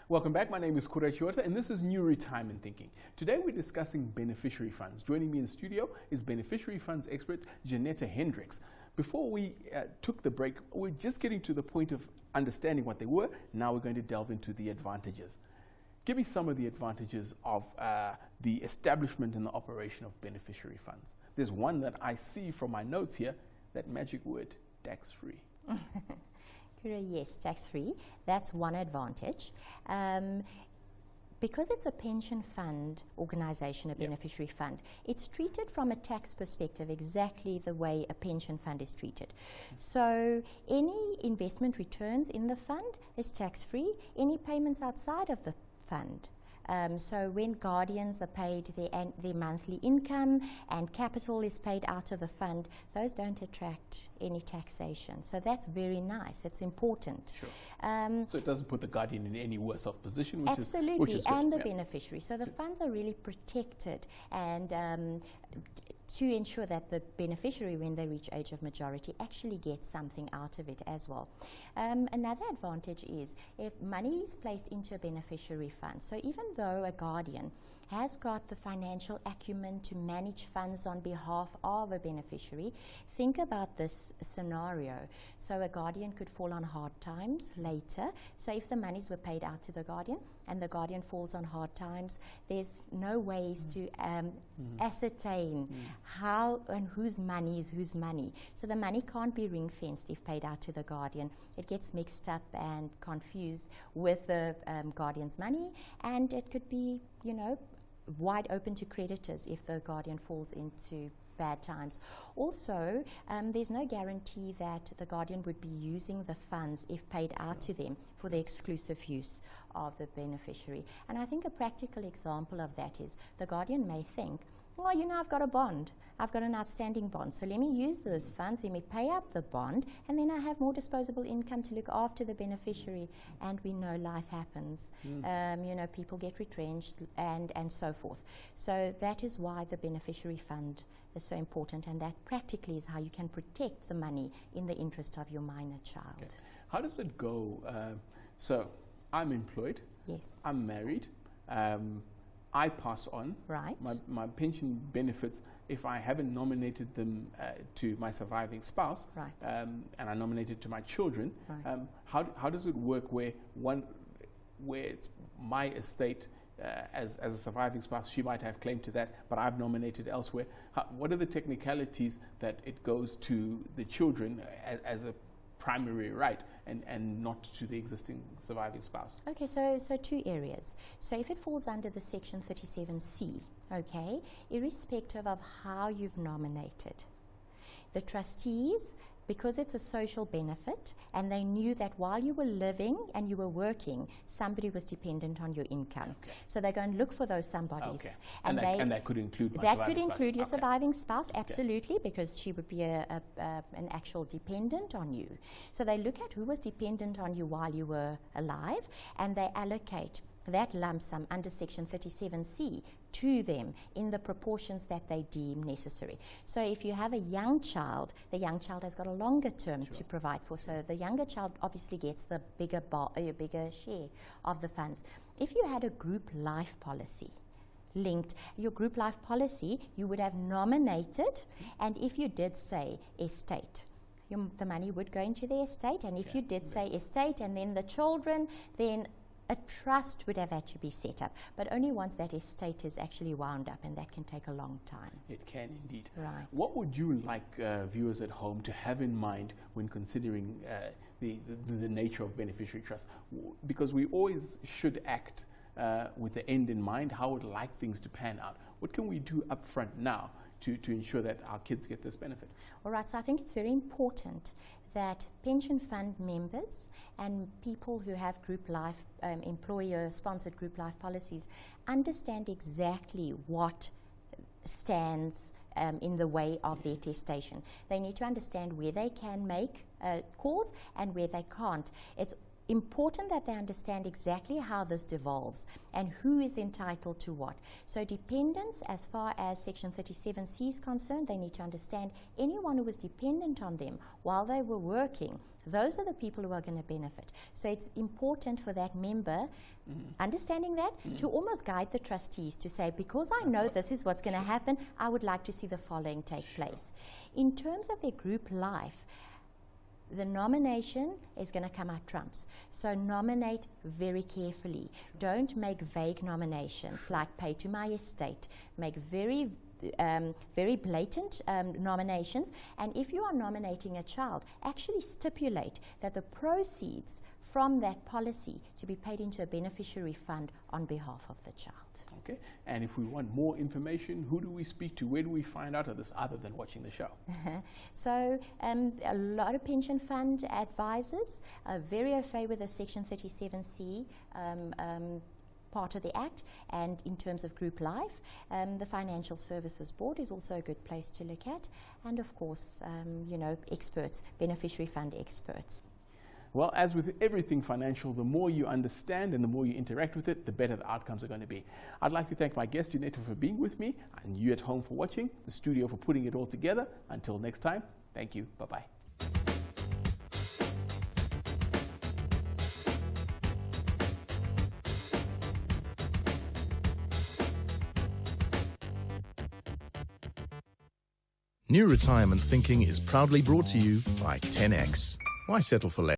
Welcome back. My name is Kura Chiota, and this is New Retirement Thinking. Today we're discussing beneficiary funds. Joining me in the studio is beneficiary funds expert Janetta Hendricks. Before we took the break, we're just getting to the point of understanding what they were. Now we're going to delve into the advantages. Give me some of the advantages of the establishment and the operation of beneficiary funds. There's one that I see from my notes here, that magic word, tax-free. Yes, tax-free. That's one advantage. Because it's a pension fund organization, a beneficiary fund, it's treated from a tax perspective exactly the way a pension fund is treated. So any investment returns in the fund is tax-free. Any payments outside of the fund. So when guardians are paid their monthly income and capital is paid out of the fund, those don't attract any taxation. So that's very nice. It's important. Sure. So it doesn't put the guardian in any worse off position, which absolutely, is good. And the beneficiary. So the funds are really protected and to ensure that the beneficiary, when they reach age of majority, actually gets something out of it as well. Another advantage is if money is placed into a beneficiary fund. So even though a guardian has got the financial acumen to manage funds on behalf of a beneficiary, think about this scenario. So a guardian could fall on hard times later. So if the monies were paid out to the guardian and the guardian falls on hard times, there's no ways to ascertain how and whose money is whose money. So the money can't be ring-fenced if paid out to the guardian. It gets mixed up and confused with the guardian's money, and it could be, you know, wide open to creditors if the guardian falls into bad times. Also, there's no guarantee that the guardian would be using the funds if paid out to them for the exclusive use of the beneficiary. And I think a practical example of that is the guardian may think, well, you know, I've got a bond. I've got an outstanding bond. So let me use those funds, let me pay up the bond, and then I have more disposable income to look after the beneficiary. And we know life happens. You know, people get retrenched and so forth. So that is why the beneficiary fund is so important, and that practically is how you can protect the money in the interest of your minor child. Okay. How does it go? So I'm employed. Yes. I'm married. I pass on my pension benefits if I haven't nominated them to my surviving spouse, and I nominated to my children. How does it work where it's my estate as a surviving spouse, she might have claim to that, but I've nominated elsewhere? What are the technicalities that it goes to the children as a primary right and not to the existing surviving spouse? Okay, so two areas. So if it falls under the Section 37C, okay, irrespective of how you've nominated, the trustees, because it's a social benefit, and they knew that while you were living and you were working, somebody was dependent on your income. Okay. So they're going to look for those somebodies. Okay. And that could include my that could include your okay. surviving spouse, absolutely, because she would be an actual dependent on you. So they look at who was dependent on you while you were alive, and they allocate that lump sum under Section 37C to them in the proportions that they deem necessary. So if you have a young child, the young child has got a longer term to provide for. So the younger child obviously gets the bigger share of the funds. If you had a group life policy linked, your group life policy, you would have nominated, and if you did say estate, the money would go into the estate, and if you did say estate and then the children, then a trust would have had to be set up, but only once that estate is actually wound up, and that can take a long time. It can indeed. Right. What would you like viewers at home to have in mind when considering the nature of beneficiary trust? Because we always should act with the end in mind, how we'd like things to pan out. What can we do up front now to ensure that our kids get this benefit? All right, so I think it's very important that pension fund members and people who have group life, employer-sponsored group life policies, understand exactly what stands in the way of their testation. They need to understand where they can make calls and where they can't. It's important that they understand exactly how this devolves and who is entitled to what. So dependents, as far as Section 37C is concerned, they need to understand anyone who was dependent on them while they were working, those are the people who are going to benefit. So it's important for that member, understanding that, to almost guide the trustees to say, because I know this is what's going to happen, I would like to see the following take place. In terms of their group life, the nomination is going to come out trumps. So nominate very carefully. Don't make vague nominations like pay to my estate. Make very blatant nominations. And if you are nominating a child, actually stipulate that the proceeds from that policy to be paid into a beneficiary fund on behalf of the child. Okay, and if we want more information, who do we speak to? Where do we find out of this other than watching the show? So a lot of pension fund advisors are very au fait with the Section 37C part of the Act, and in terms of group life, the Financial Services Board is also a good place to look at, and of course, experts, beneficiary fund experts. Well, as with everything financial, the more you understand and the more you interact with it, the better the outcomes are going to be. I'd like to thank my guest, Junetta, for being with me, and you at home for watching, the studio for putting it all together. Until next time, thank you. Bye-bye. New Retirement Thinking is proudly brought to you by 10X. Why settle for less?